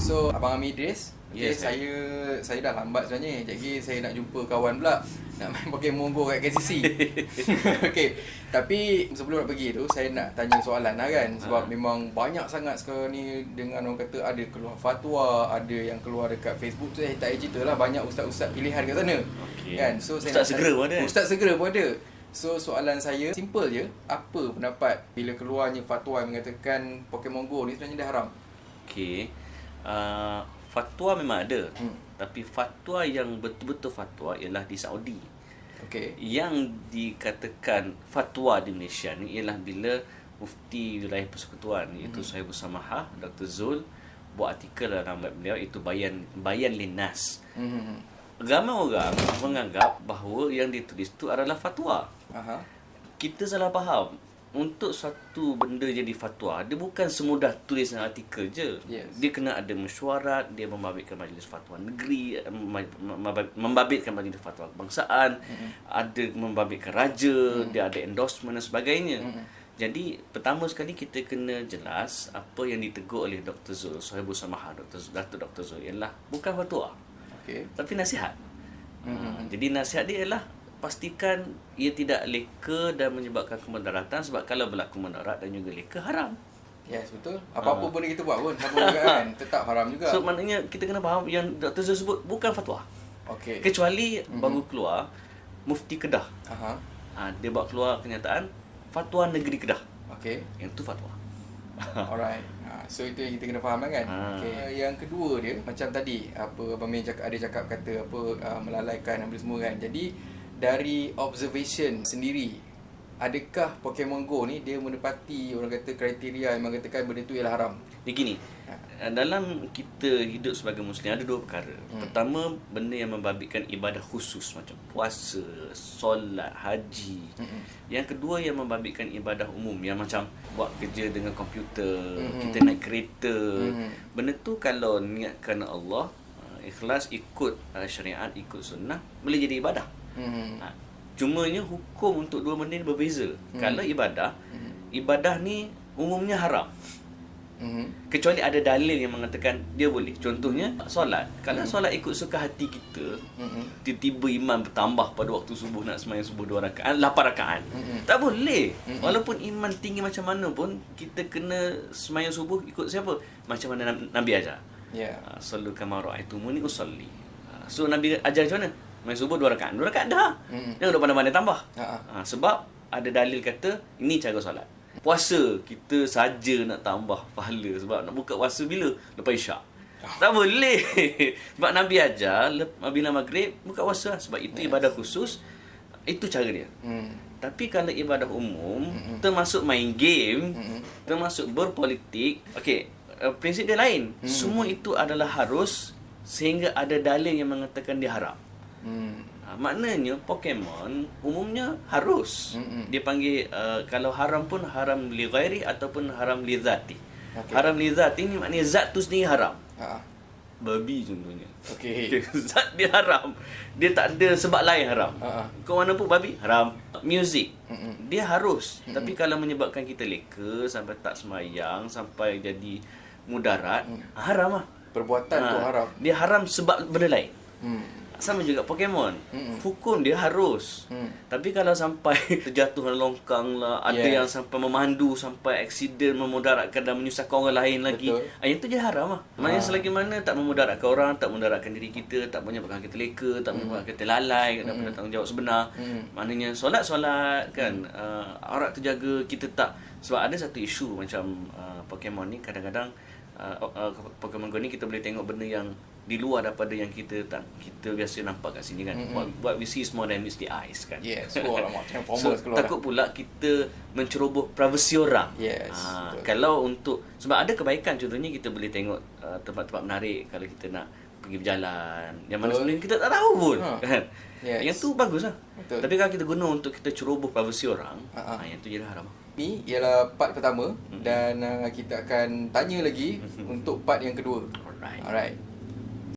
So Abang Amir Idris, okay, Yes, saya dah lambat sebenarnya. Jadi saya nak jumpa kawan pula, nak main Pokemon Go kat KCC. Okay, tapi sebelum nak pergi tu, saya nak tanya soalan lah kan. Sebab memang banyak sangat sekarang ni dengan orang kata ada keluar fatwa, ada yang keluar dekat Facebook tu. Saya tak payah cerita lah, banyak ustaz-ustaz pilihan kat sana. Okay. Kan? So, Ustaz segera pun ada. Ustaz segera pun ada. So soalan saya simple je, apa pendapat bila keluarnya fatwa yang mengatakan Pokemon Go ni sebenarnya dah haram? Okey. Fatwa memang ada. Tapi fatwa yang betul-betul fatwa ialah di Saudi. Okey. Yang dikatakan fatwa di Malaysia ni ialah bila Mufti Wilayah Persekutuan iaitu Sahibu Samahah Dr. Zul buat artikel dalam web beliau, itu Bayan Linnas. Ramai orang menganggap bahawa yang ditulis itu adalah fatwa. Aha. Kita salah faham. Untuk satu benda jadi fatwa, dia bukan semudah tulis artikel je. Yes. Dia kena ada mesyuarat, dia membabitkan majlis fatwa negeri, membabitkan majlis fatwa kebangsaan, ada membabitkan raja, dia ada endorsement dan sebagainya. Jadi pertama sekali kita kena jelas apa yang ditegur oleh Dr. Zul, Sahibu Samahah Dr. Zul ialah bukan fatwa. Okay. Tapi nasihat. Jadi nasihat dia ialah pastikan ia tidak leka dan menyebabkan kemudaratan, sebab kalau berlaku mudarat dan juga leka haram. Yes, betul. Apa-apa benda kita buat pun sama juga kan, tetap haram juga. So maknanya kita kena faham yang Dr. Zul sebut bukan fatwa. Okey. Kecuali baru keluar Mufti Kedah. Aha. Dia bawa keluar kenyataan fatwa negeri Kedah. Okey. Yang tu fatwa. Alright. So itu yang kita kena faham kan. Okay. Yang kedua dia macam tadi apa Abang Min cakap, ada cakap kata apa melalaikan apa semua kan. Jadi dari observation sendiri, adakah Pokemon Go ni dia menepati orang kata kriteria yang mengatakan benda tu ialah haram? Dia gini, dalam kita hidup sebagai Muslim ada dua perkara. Pertama, benda yang membabitkan ibadah khusus macam puasa, solat, haji. Yang kedua yang membabitkan ibadah umum yang macam buat kerja dengan komputer, kita naik kereta. Benda tu kalau niat kerana Allah, ikhlas, ikut syariat, ikut sunnah, boleh jadi ibadah. Cumanya hukum untuk dua benda ni berbeza. Kalau ibadah, ibadah ni umumnya haram. Kecuali ada dalil yang mengatakan dia boleh. Contohnya solat. Kalau solat ikut suka hati kita, tiba-tiba iman bertambah pada waktu subuh, nak sembahyang subuh 2 rakaat, 8 rakaat. Tak boleh. Walaupun iman tinggi macam mana pun, kita kena sembahyang subuh ikut siapa? Macam mana Nabi ajar. Sallu kama ra'aitumuni usalli. So Nabi ajar macam mana? Main subuh 2 rakaat. 2 rakaat dah. Jangan duk pandai-pandai tambah. Sebab ada dalil kata ini cara solat. Puasa, kita saja nak tambah pahala. Sebab nak buka puasa bila? Lepas Isyak. Tak boleh. Sebab Nabi ajar bila maghrib buka puasa. Sebab itu ibadah khusus. Itu cara dia. Tapi kalau ibadah umum, termasuk main game, termasuk berpolitik, okey, prinsip dia lain. Semua itu adalah harus sehingga ada dalil yang mengatakan dia haram. Maknanya Pokemon umumnya harus. Dia panggil kalau haram pun haram li ghairi ataupun haram li zati. Haram li zati ni maknanya zat tu sendiri haram. Babi contohnya. Okey. Zat dia haram. Dia tak ada sebab lain haram. Kau mana pun babi haram. Music dia harus. Tapi kalau menyebabkan kita leka sampai tak sembahyang, sampai jadi mudarat, haram lah. Perbuatan tu haram. Dia haram sebab benda lain. Sama juga Pokemon. Hukum dia harus. Tapi kalau sampai terjatuh longkang lah, ada yang sampai memandu sampai aksiden, memudaratkan dan menyusahkan orang lain lagi, yang tu je haram lah. Maknanya selagi mana tak memudaratkan orang, tak memudaratkan diri kita, tak menyebabkan kita leka, tak menyebabkan kita lalai daripada tanggungjawab sebenar, maknanya solat kan, aurat terjaga, kita tak. Sebab ada satu isu macam Pokemon ni, kadang-kadang Pokemon Go ni kita boleh tengok benda yang di luar daripada yang kita biasa nampak kat sini kan. What we see is more than meets the eyes kan. Yes, alamak, so, takut pula kita menceroboh privasi orang. Yes. Kalau untuk, sebab ada kebaikan, contohnya kita boleh tengok tempat-tempat menarik kalau kita nak pergi berjalan, yang mana sebenarnya kita tak tahu pun kan. Yang tu bagus lah. Tapi kalau kita guna untuk kita ceroboh privasi orang, yang tu je dah haram. Ni ialah part pertama dan kita akan tanya lagi untuk part yang kedua. Alright.